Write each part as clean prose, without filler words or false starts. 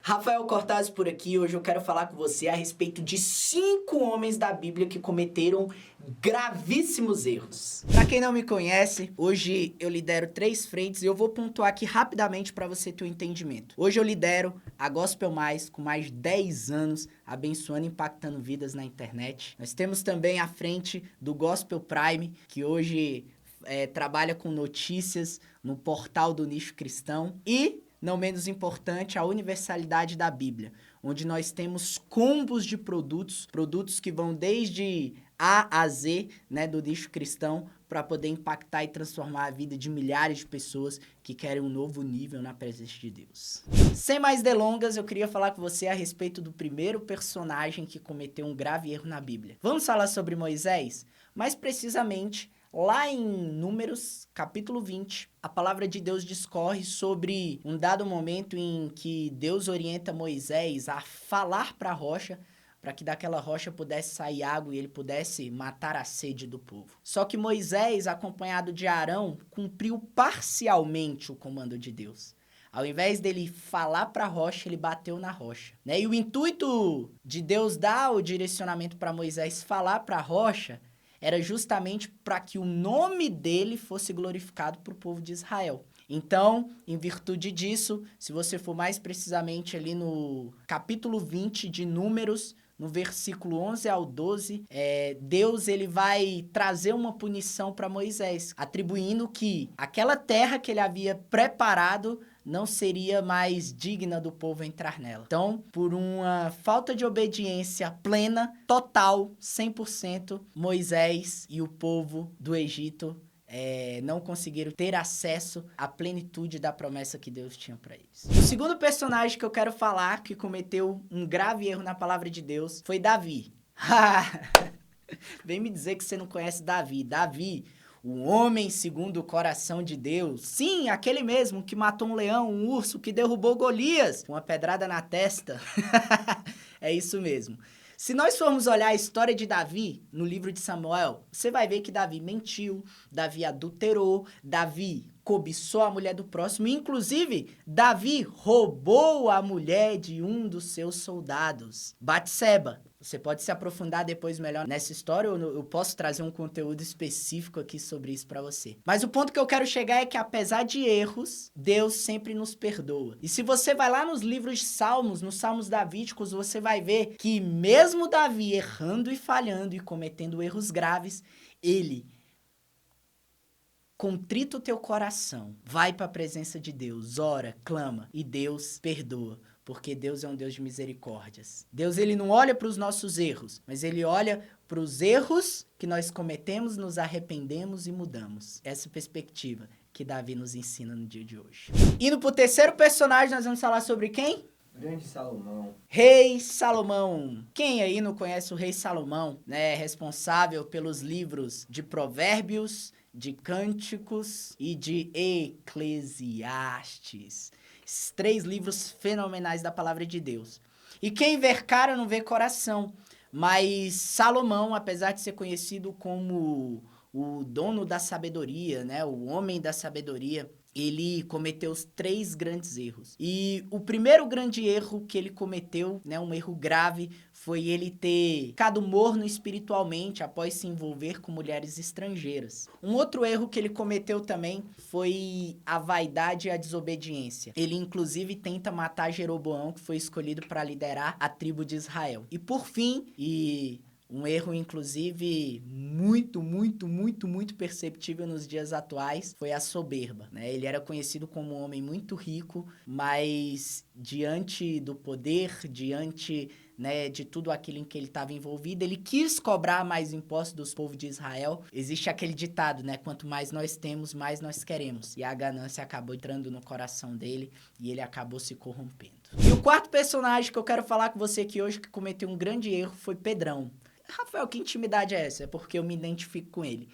Rafael Cortaz por aqui. Hoje eu quero falar com você a respeito de 5 homens da Bíblia que cometeram gravíssimos erros. Pra quem não me conhece, hoje eu lidero 3 frentes e eu vou pontuar aqui rapidamente para você ter um entendimento. Hoje eu lidero a Gospel Mais com mais de 10 anos, abençoando e impactando vidas na internet. Nós temos também a frente do Gospel Prime, que hoje trabalha com notícias no portal do Nicho Cristão. E não menos importante, a universalidade da Bíblia, onde nós temos combos de produtos que vão desde A a Z, né, do nicho cristão, para poder impactar e transformar a vida de milhares de pessoas que querem um novo nível na presença de Deus. Sem mais delongas, eu queria falar com você a respeito do primeiro personagem que cometeu um grave erro na Bíblia. Vamos falar sobre Moisés? Mais precisamente, lá em Números, capítulo 20, a palavra de Deus discorre sobre um dado momento em que Deus orienta Moisés a falar para a rocha, para que daquela rocha pudesse sair água e ele pudesse matar a sede do povo. Só que Moisés, acompanhado de Arão, cumpriu parcialmente o comando de Deus. Ao invés dele falar para a rocha, ele bateu na rocha, né? E o intuito de Deus dar o direcionamento para Moisés falar para a rocha era justamente para que o nome dele fosse glorificado para o povo de Israel. Então, em virtude disso, se você for mais precisamente ali no capítulo 20 de Números, no versículo 11 ao 12, Deus ele vai trazer uma punição para Moisés, atribuindo que aquela terra que ele havia preparado não seria mais digna do povo entrar nela. Então, por uma falta de obediência plena, total, 100%, Moisés e o povo do Egito não conseguiram ter acesso à plenitude da promessa que Deus tinha para eles. O segundo personagem que eu quero falar que cometeu um grave erro na palavra de Deus foi Davi. Vem me dizer que você não conhece Davi. Davi, o homem segundo o coração de Deus. Sim, aquele mesmo que matou um leão, um urso, que derrubou Golias com uma pedrada na testa. É isso mesmo. Se nós formos olhar a história de Davi no livro de Samuel, você vai ver que Davi mentiu, Davi adulterou, Davi cobiçou a mulher do próximo, e inclusive Davi roubou a mulher de um dos seus soldados, Batseba. Você pode se aprofundar depois melhor nessa história, ou eu posso trazer um conteúdo específico aqui sobre isso pra você. Mas o ponto que eu quero chegar é que apesar de erros, Deus sempre nos perdoa. E se você vai lá nos livros de Salmos, nos Salmos Davídicos, você vai ver que mesmo Davi errando e falhando e cometendo erros graves, ele, contrita o teu coração, vai para a presença de Deus, ora, clama e Deus perdoa. Porque Deus é um Deus de misericórdias. Deus ele não olha para os nossos erros, mas ele olha para os erros que nós cometemos, nos arrependemos e mudamos. Essa perspectiva que Davi nos ensina no dia de hoje. Indo para o terceiro personagem, nós vamos falar sobre quem? Grande Salomão. Rei Salomão. Quem aí não conhece o Rei Salomão, né? Responsável pelos livros de Provérbios, de Cânticos e de Eclesiastes. Esses 3 livros fenomenais da palavra de Deus. E quem vê cara não vê coração. Mas Salomão, apesar de ser conhecido como o dono da sabedoria, né? O homem da sabedoria, ele cometeu os 3 grandes erros. E o primeiro grande erro que ele cometeu, né, um erro grave, foi ele ter ficado morno espiritualmente após se envolver com mulheres estrangeiras. Um outro erro que ele cometeu também foi a vaidade e a desobediência. Ele, inclusive, tenta matar Jeroboão, que foi escolhido para liderar a tribo de Israel. E por fim, um erro, inclusive, muito perceptível nos dias atuais, foi a soberba, né? Ele era conhecido como um homem muito rico, mas diante do poder, diante, né, de tudo aquilo em que ele estava envolvido, ele quis cobrar mais impostos dos povos de Israel. Existe aquele ditado, né? Quanto mais nós temos, mais nós queremos. E a ganância acabou entrando no coração dele e ele acabou se corrompendo. E o quarto personagem que eu quero falar com você aqui hoje, que cometeu um grande erro, foi Pedrão. Rafael, que intimidade é essa? É porque eu me identifico com ele.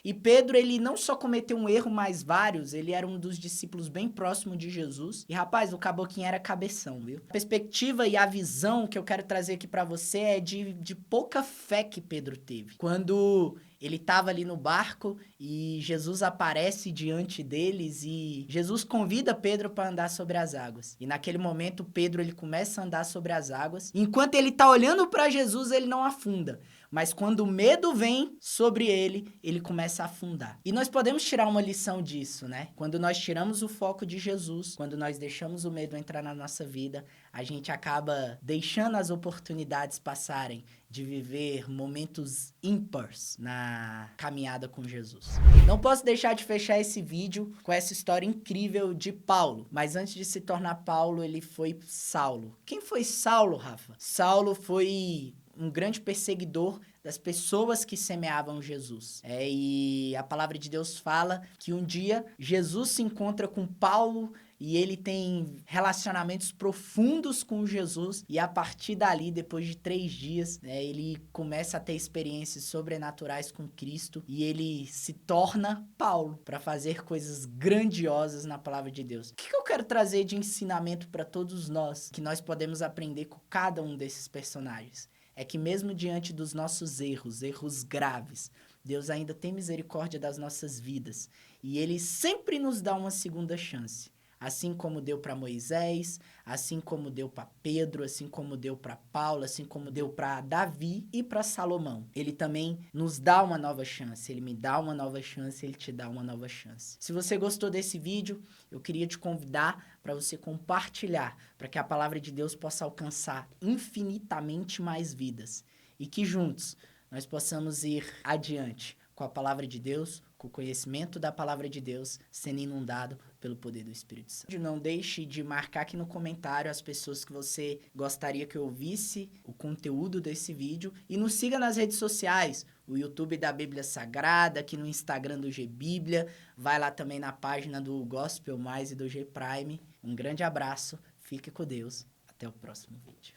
E Pedro, ele não só cometeu um erro, mas vários. Ele era um dos discípulos bem próximo de Jesus. E, rapaz, o caboclinho era cabeção, viu? A perspectiva e a visão que eu quero trazer aqui pra você é de pouca fé que Pedro teve. Quando ele estava ali no barco e Jesus aparece diante deles e Jesus convida Pedro para andar sobre as águas. E naquele momento, Pedro ele começa a andar sobre as águas. Enquanto ele está olhando para Jesus, ele não afunda. Mas quando o medo vem sobre ele, ele começa a afundar. E nós podemos tirar uma lição disso, né? Quando nós tiramos o foco de Jesus, quando nós deixamos o medo entrar na nossa vida, a gente acaba deixando as oportunidades passarem de viver momentos ímpares na caminhada com Jesus. Não posso deixar de fechar esse vídeo com essa história incrível de Paulo. Mas antes de se tornar Paulo, ele foi Saulo. Quem foi Saulo, Rafa? Saulo foi um grande perseguidor das pessoas que semeavam Jesus. E a palavra de Deus fala que um dia Jesus se encontra com Paulo e ele tem relacionamentos profundos com Jesus e a partir dali, depois de 3 dias, ele começa a ter experiências sobrenaturais com Cristo e ele se torna Paulo para fazer coisas grandiosas na palavra de Deus. O que eu quero trazer de ensinamento para todos nós, que nós podemos aprender com cada um desses personagens? É que mesmo diante dos nossos erros graves, Deus ainda tem misericórdia das nossas vidas. E Ele sempre nos dá uma segunda chance. Assim como deu para Moisés, assim como deu para Pedro, assim como deu para Paulo, assim como deu para Davi e para Salomão. Ele também nos dá uma nova chance. Ele me dá uma nova chance, ele te dá uma nova chance. Se você gostou desse vídeo, eu queria te convidar para você compartilhar, para que a palavra de Deus possa alcançar infinitamente mais vidas. E que juntos nós possamos ir adiante com a palavra de Deus, com o conhecimento da palavra de Deus, sendo inundado pelo poder do Espírito Santo. Não deixe de marcar aqui no comentário as pessoas que você gostaria que eu ouvisse o conteúdo desse vídeo e nos siga nas redes sociais, o YouTube da Bíblia Sagrada, aqui no Instagram do Gbíblia, vai lá também na página do Gospel Mais e do G Prime. Um grande abraço, fique com Deus, até o próximo vídeo.